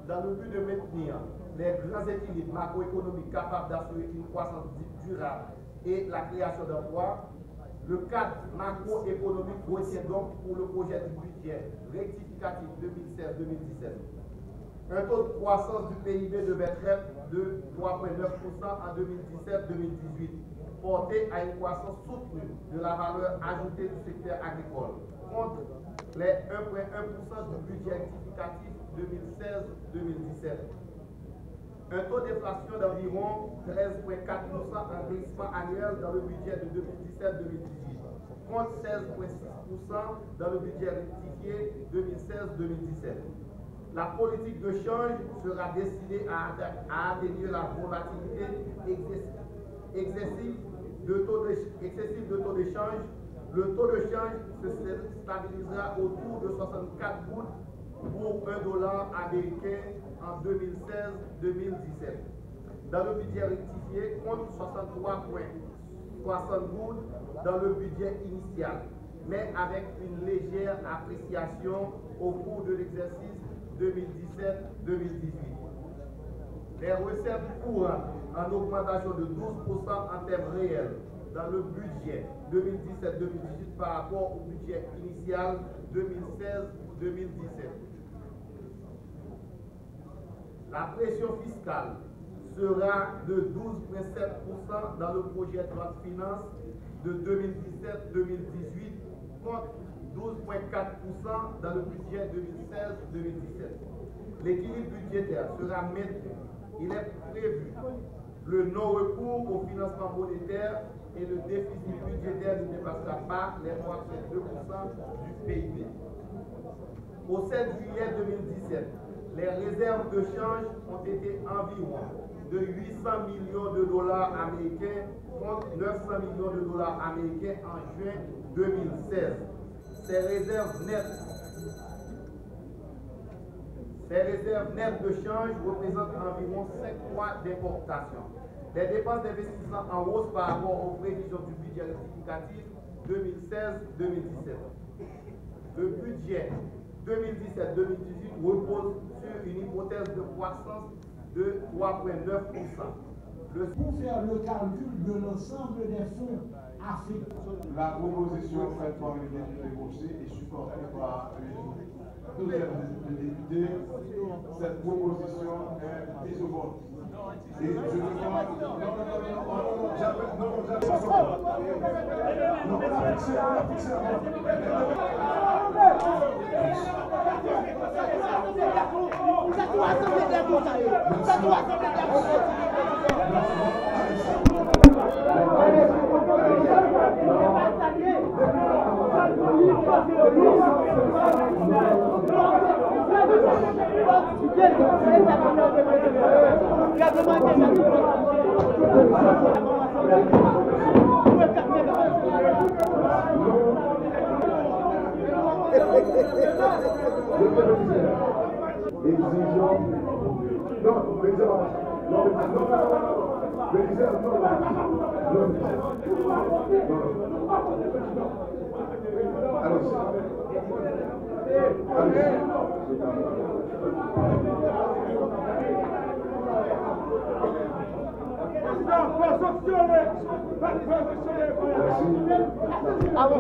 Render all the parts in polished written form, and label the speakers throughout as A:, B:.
A: Dans le but de maintenir les grands équilibres macroéconomiques capables d'assurer une croissance durable et la création d'emplois, le cadre macroéconomique retient donc pour le projet du budget rectificatif 2016-2017 un taux de croissance du PIB devait être de 3,9% en 2017-2018, porté à une croissance soutenue de la valeur ajoutée du secteur agricole, contre les 1,1% du budget rectificatif 2016-2017. Un taux d'inflation d'environ 13,4% en glissement annuel dans le budget de 2017-2018, contre 16,6% dans le budget rectifié 2016-2017. La politique de change sera destinée à atténuer la volatilité excessive de taux d'échange. Le taux de change se stabilisera autour de 64 gouttes pour $1 américain en 2016-2017. Dans le budget rectifié, contre 63,60 gouttes dans le budget initial, mais avec une légère appréciation au cours de l'exercice 2017-2018. Les recettes courantes en augmentation de 12% en termes réels dans le budget 2017-2018 par rapport au budget initial 2016-2017. La pression fiscale sera de 12,7% dans le projet de loi de finances de 2017-2018 contre 12,4% dans le budget 2016-2017. L'équilibre budgétaire sera maintenu. Il est prévu le non-recours au financement monétaire et le déficit budgétaire ne dépassera pas les 3,2% du PIB. Au 7 juillet 2017, les réserves de change ont été environ de 800 millions de dollars américains contre 900 millions de dollars américains en juin 2016. Ces réserves nettes de change représentent environ 5 mois d'importation. Les dépenses d'investissement en hausse par rapport aux prévisions du budget rectificatif 2016-2017. Le budget 2017-2018 repose sur une hypothèse de croissance de 3,9%.
B: Pour faire le calcul de l'ensemble des fonds africains.
C: La proposition faite par les députés boursiers est supportée par une douzaine de députés. Cette proposition est mise au vote. Et je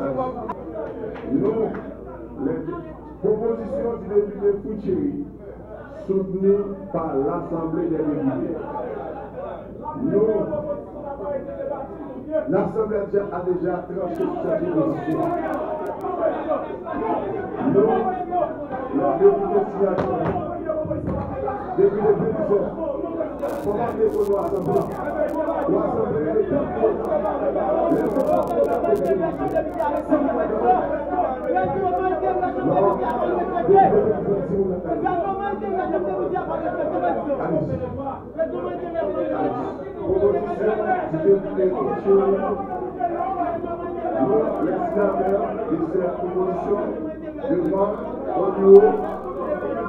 C: demande.
D: Nous, les propositions du député Foucheri, soutenues par l'Assemblée des députés. Nous, l'Assemblée a déjà tranché cette proposition. Nous, les députés signataires, députés bénéficiaires, comment dire pour l'Assemblée? L'Assemblée est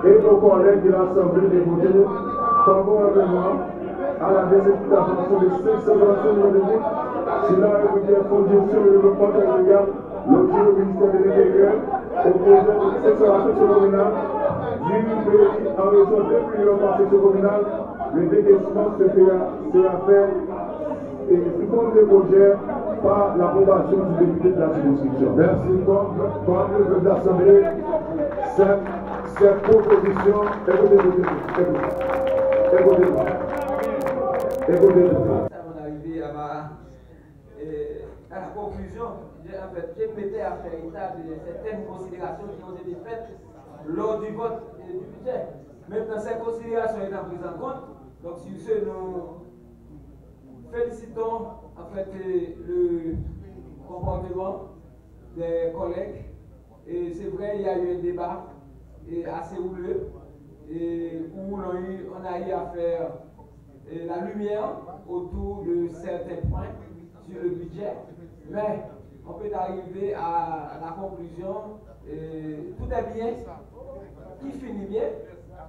D: et nos collègues de l'Assemblée des députés favorablement à la exécution de 525 millions d'euros sur la république de gestion et développement territorial l'objet du ministère de l'Intérieur au projet de section communale du pays en raison de 2 millions par section communale. Le décaissement sera fait sous forme de projet par l'approbation du député de la circonscription. Merci. Comme le peuple de l'Assemblée, cette proposition, écoutez-vous.
E: Avant d'arriver à la conclusion, je m'étais à faire état de certaines considérations qui ont été faites lors du vote du budget. Maintenant, ces considérations étant prises en compte, donc sur ce, nous félicitons en fait le comportement des collègues. Et c'est vrai, il y a eu un débat assez houleux où on a eu à faire la lumière autour de certains points sur le budget, mais on peut arriver à la conclusion, tout est bien, qui finit bien.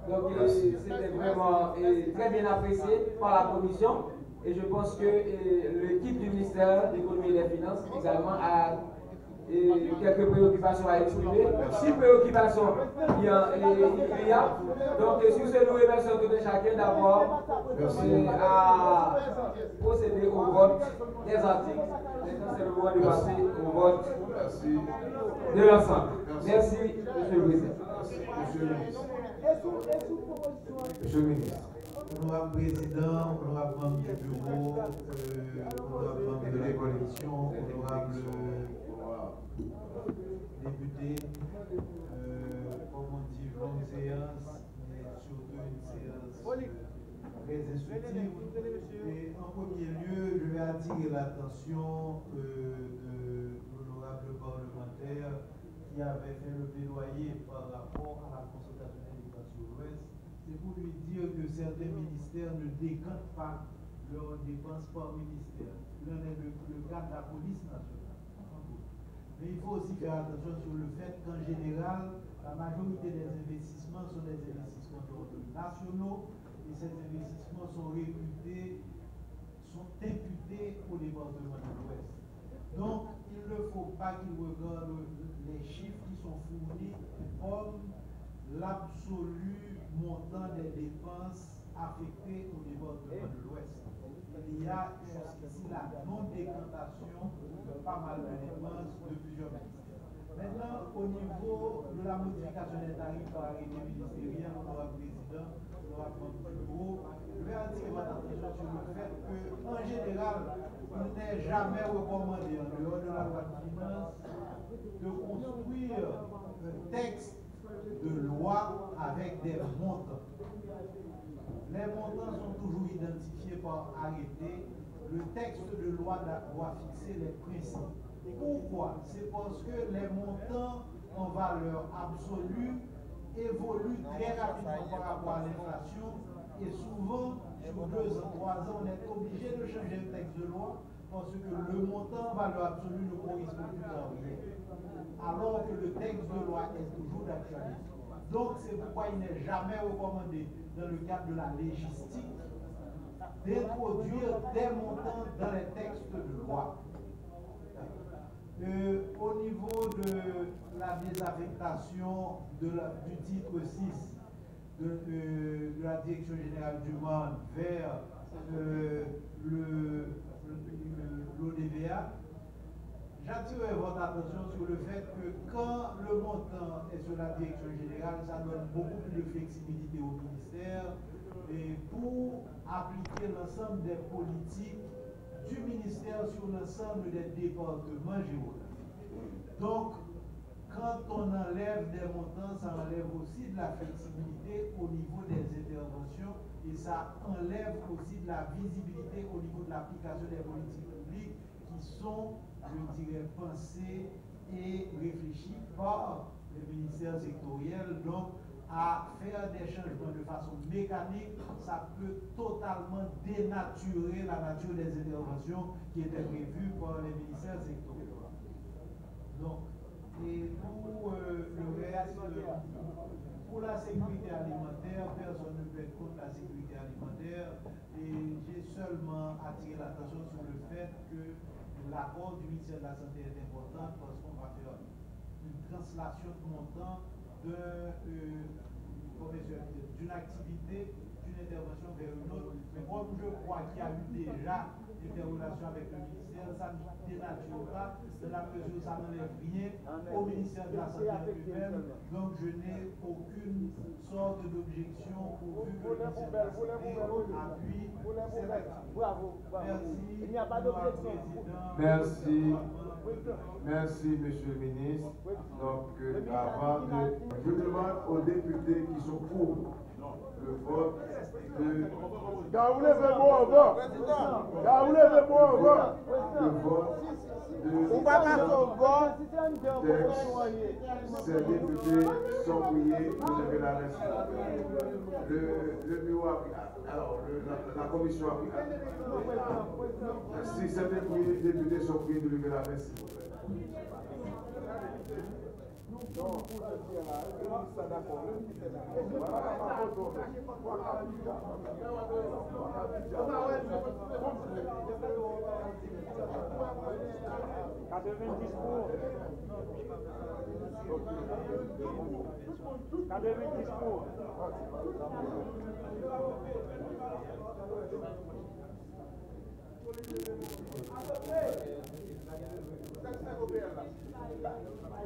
E: Donc c'était vraiment très bien apprécié par la commission et je pense que l'équipe du ministère de l'économie et des finances également a quelques préoccupations à exprimer. 6 préoccupations il y a. Donc sur ce, nous remercions tout chacun d'avoir à procéder au vote des articles. Maintenant c'est le moment de passer au vote de l'ensemble. Merci, Monsieur le Président.
C: Monsieur le ministre.
F: Monsieur le ministre. Honorable Président, honorable membre du bureau, honorable membre de la commission, honorable député, comme on dit, longue séance, mais surtout une séance très instructive. Et en premier lieu, je vais attirer l'attention de l'honorable parlementaire qui avait fait le plaidoyer par rapport à la consultation électorale sur l'Ouest. C'est pour lui dire que certains ministères ne décantent pas leurs dépenses par ministère. L'un est le cas de la police nationale. Mais il faut aussi faire attention sur le fait qu'en général, la majorité des investissements sont des investissements d'ordre nationaux et ces investissements sont imputés au département de l'Ouest. Donc, il ne faut pas qu'ils regardent les chiffres qui sont fournis comme l'absolu montant des dépenses affectées au département de l'Ouest. Il y a jusqu'ici la non-décantation de pas mal de dépenses de plusieurs ministères. Maintenant, au niveau de la modification des tarifs par arrêté ministériel, honorable président, honorable membre du bureau, je vais attirer votre attention sur le fait qu'en général, il n'est jamais recommandé, en dehors de la loi de finances, de construire un texte de loi avec des montants. Les montants sont toujours identifiés par arrêté. Le texte de loi doit fixer les principes. Pourquoi? C'est parce que les montants en valeur absolue évoluent très rapidement par rapport à l'inflation et souvent, sur 2 ans, 3 ans, on est obligé de changer le texte de loi parce que le montant en valeur absolue ne correspond plus à rien, alors que le texte de loi est toujours d'actualité. Donc, c'est pourquoi il n'est jamais recommandé, dans le cadre de la légistique, d'introduire des montants dans les textes de loi. Au niveau de la désaffectation du titre 6 de la Direction générale du MAN vers l'ODVA, j'attire votre attention sur le fait que quand le montant est sur la direction générale, ça donne beaucoup plus de flexibilité au ministère et pour appliquer l'ensemble des politiques du ministère sur l'ensemble des départements géographiques. Donc, quand on enlève des montants, ça enlève aussi de la flexibilité au niveau des interventions et ça enlève aussi de la visibilité au niveau de l'application des politiques publiques qui sont, je dirais, pensées et réfléchies par les ministères sectoriels. Donc, à faire des changements de façon mécanique, ça peut totalement dénaturer la nature des interventions qui étaient prévues par les ministères sectoriels. Donc, et pour le reste, pour la sécurité alimentaire, personne ne peut être contre la sécurité alimentaire et j'ai seulement attiré l'attention sur le fait que l'accord du ministère de la Santé est important parce qu'on va faire une translation de montant d'une activité, d'une intervention vers une autre. Mais comme je crois qu'il y a eu déjà des relations avec le ministère, ça ne dénature pas de la mesure où ça n'enlève rien au ministère de la Santé lui-même. Donc je n'ai aucune sorte d'objection pourvu que le ministère de la Santé appuie cette activité.
G: Il n'y a pas d'objection.
C: Merci. Merci, Monsieur le ministre. Donc, avant de... Je demande aux députés qui sont pour le vote de...
D: Car vous levez bon avant. Car vous levez bon avant.
C: Le vote de...
G: On va pas son vote.
C: Ces députés sont priés de lever la main. Le bureau applicable. Alors, la commission applicable. Si certains députés sont priés de lever la main, s'il vous plaît.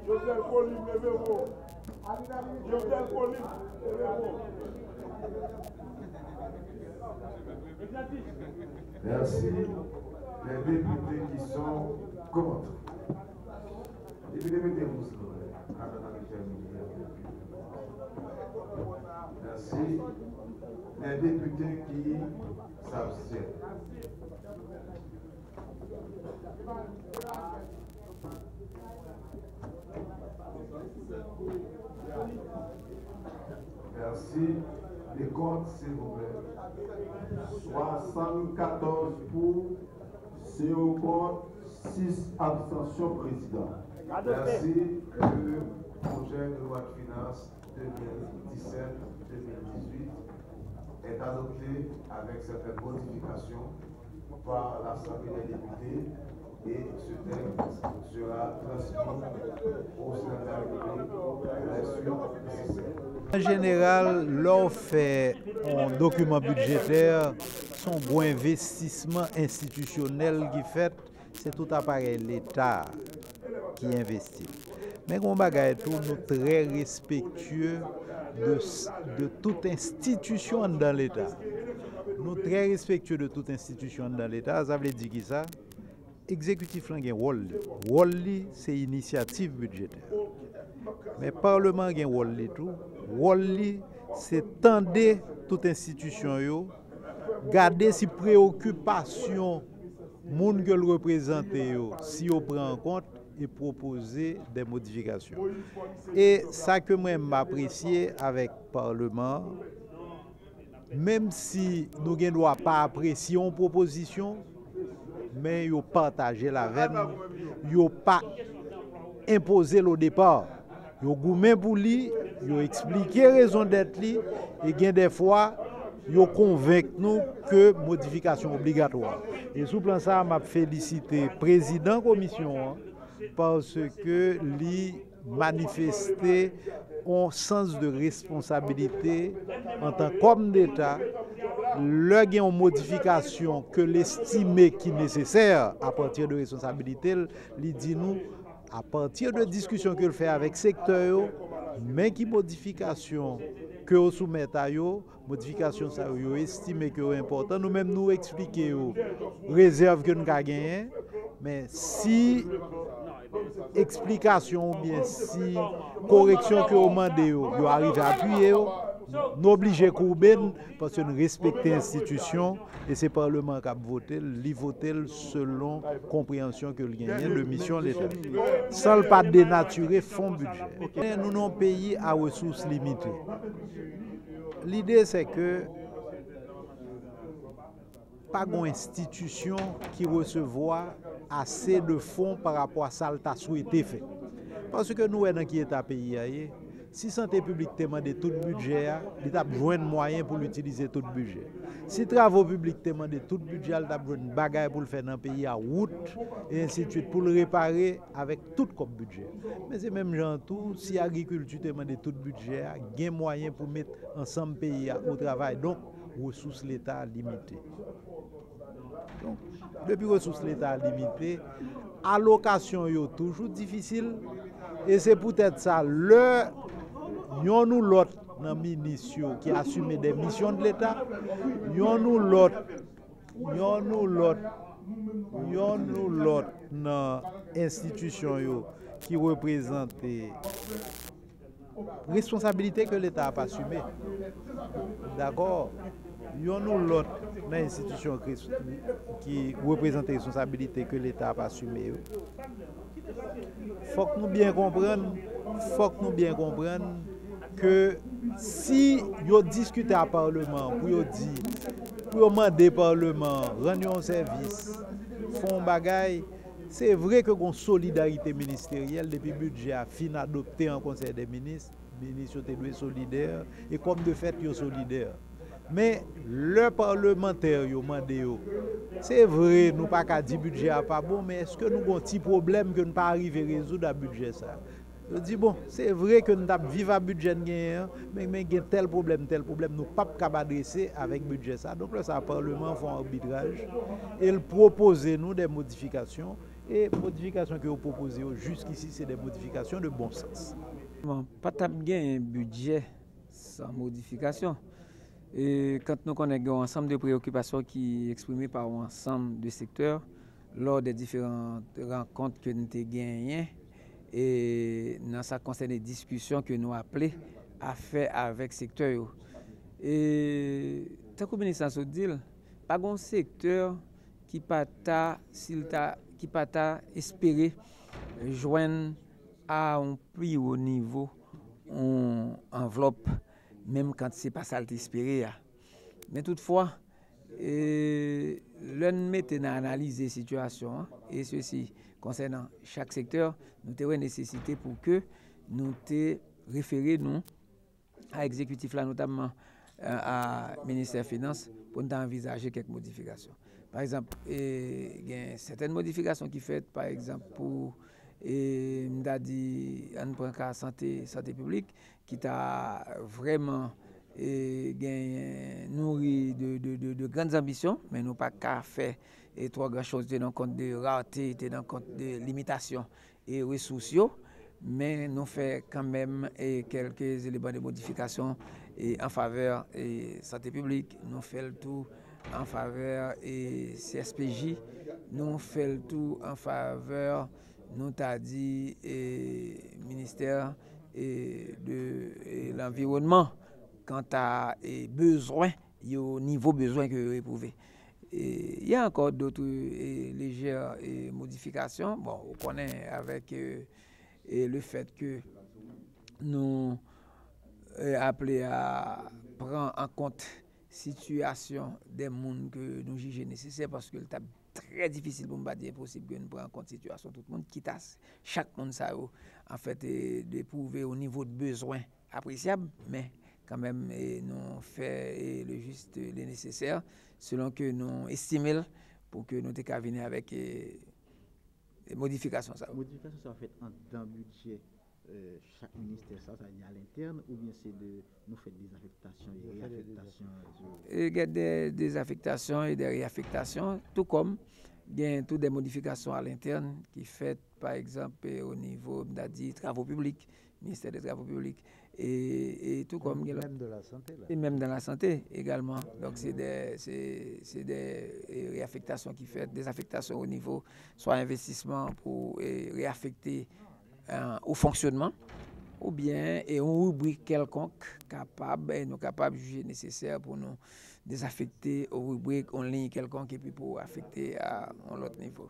D: Joseph Colline, levez-vous. Joseph Colline, levez-vous.
C: Merci. Les députés qui sont contre. Députés, mettez-vous, s'il vous plaît. Merci. Les députés qui s'abstiennent. Merci. Les comptes, s'il vous plaît.
H: 74 pour, 0 contre, 6 abstentions, président.
C: Merci. Le projet de loi de finances 2017-2018 est adopté avec certaines modifications par l'Assemblée des députés et ce texte sera transmis au Sénat de la République pour les suites nécessaires.
I: En général, l'on fait un document budgétaire, son bon investissement institutionnel qui fait, c'est tout appareil l'État qui investit. Mais on bagaille tout, nous très respectueux de toute institution dans l'État. Nous très respectueux de toute institution dans l'État, ça veut dire qui ça? Exécutif là a un rôle. Rôle c'est initiative budgétaire. Mais Parlement a un rôle tout. Rôle c'est tendre toute institution yo, garder si préoccupation moun que le représente yo, si on prend en compte et proposer des modifications. Et ça que moi m'apprécier avec Parlement, même si nous ne doit pas apprécier une proposition, mais ils partagé la veine, ils pas imposé au départ. Ils ont goumé pour lui, ils ont expliqué la raison d'être lui, et des fois, ils ont convaincu nous que modification obligatoire. Et sous plan ça, je félicite le président de la commission parce que lui manifesté un sens de responsabilité en tant qu'homme d'État. Le gain en modification que l'estimé qui est nécessaire à partir de responsabilité, il dit nous, à partir de discussions qu'il fait avec le secteur, mais qui modification que vous soumettez à eux, modification ça vous estimez que est important, nous-mêmes nous expliquer réserve que nous avons gagné, mais si explication ou bien si correction que vous demandez, vous arrivez à appuyer, nous obligés courber parce que nous respectons l'institution et c'est le Parlement qui a voté, il vote selon la compréhension que le gagne de mission de l'État. Sans pas dénaturer fonds budget. Nous sommes un pays à ressources limitées. L'idée c'est que pas une institution qui recevoir assez de fonds par rapport à ça que tu as souhaité faire. Parce que nous, dans qui est un pays, Si santé publique demande tout budget, il a besoin de moyens pour l'utiliser tout budget. Si travaux publics demande tout budget, il a besoin de bagages pour le faire dans le pays à route et ainsi de suite pour le réparer avec tout comme budget. Mais c'est même genre tout, si l'agriculture demande tout budget, il y a moyens pour mettre ensemble le pays au travail. Donc, ressources l'État limitées. Donc, depuis ressources l'État limitées, allocation est toujours difficile et c'est peut-être ça yon nous l'autre dans ministre qui assume des missions de l'État, yon nous l'autre dans institution qui représente responsabilité que l'État n'a pas assumée. D'accord? Yon nous l'autre dans institution qui représente responsabilité que l'État n'a pas assumée. Faut que nous bien comprendre que si yo discute à Parlement pour demander Parlement rendre un service, font bagay, c'est vrai que une solidarité ministérielle depuis le budget a fin adopté en Conseil des ministres, les ministres sont solidaires et comme de fait ils sont solidaires. Mais le parlementaire yo mandé yo, c'est vrai nous pas qu'à dire budget a pas bon, mais est-ce que nous avons un petit problème que nous pas arriver à résoudre à budget ça? Je dis bon, c'est vrai que nous vivons à budget mais il y a tel problème, nous pas capable adresser avec budget ça. Donc là, ça, le Parlement fait un arbitrage et il propose nous des modifications. Et modifications que vous proposez jusqu'ici, c'est des modifications de bon sens.
E: Bon, pas de un budget sans modification. Et quand nous connaissons un ensemble de préoccupations qui sont exprimées par un ensemble de secteurs lors des différentes rencontres que nous avons gagnées, et dans ça concerne les discussions que nous appelons à faire avec le secteur. Et tant que le ministre a dit, pas un secteur qui pas espéré joindre à un plus haut niveau une enveloppe, même quand ce n'est pas ça l'espéré. Mais toutefois, l'on met à analyser la situation et ceci concernant chaque secteur, nous avons nécessité pour que nous référions à l'exécutif, là, notamment à ministère des Finances, pour nous envisager quelques modifications. Par exemple, il y a certaines modifications qui sont faites, par exemple, pour la santé publique, qui a vraiment nourri de grandes ambitions, mais nous pas qu'à faire trois grandes choses, tenant compte de rareté, tenant compte de limitations et ressources, mais nous faisons quand même quelques éléments de modification en faveur de la santé publique. Nous faisons le tout en faveur de CSPJ, nous faisons le tout en faveur, nous t'a dit, ministère de l'environnement quant à besoin, au niveau besoin que vous éprouvez. Il y a encore d'autres légères modifications. Bon, on connaît avec le fait que nous appelons à prendre en compte la situation des gens que nous jugeons nécessaire parce que c'est très difficile pour nous pas dire possible que nous prenions en compte la situation tout le monde quitte chaque monde ça en fait d'éprouver au niveau de besoin appréciable, mais quand même nous fait le juste le nécessaire selon que nous estimons pour que nous puissions venir avec des modifications.
J: Les modifications sont faites dans le budget chaque ministère, ça y à l'interne, ou bien c'est de nous faire des affectations et réaffectations?
E: Il y a des affectations et des réaffectations, tout comme il y a toutes des modifications à l'interne qui sont faites, par exemple, au niveau des travaux publics, ministère des Travaux publics, et tout comme
I: même de la santé. Là.
E: Et même dans la santé également. Donc, c'est des réaffectations qui font, des affectations au niveau, soit investissement pour réaffecter au fonctionnement, ou bien et on rubrique quelconque capable, et nous capables de juger nécessaire pour nous désaffecter aux rubriques en ligne quelconque et puis pour affecter à un autre niveau.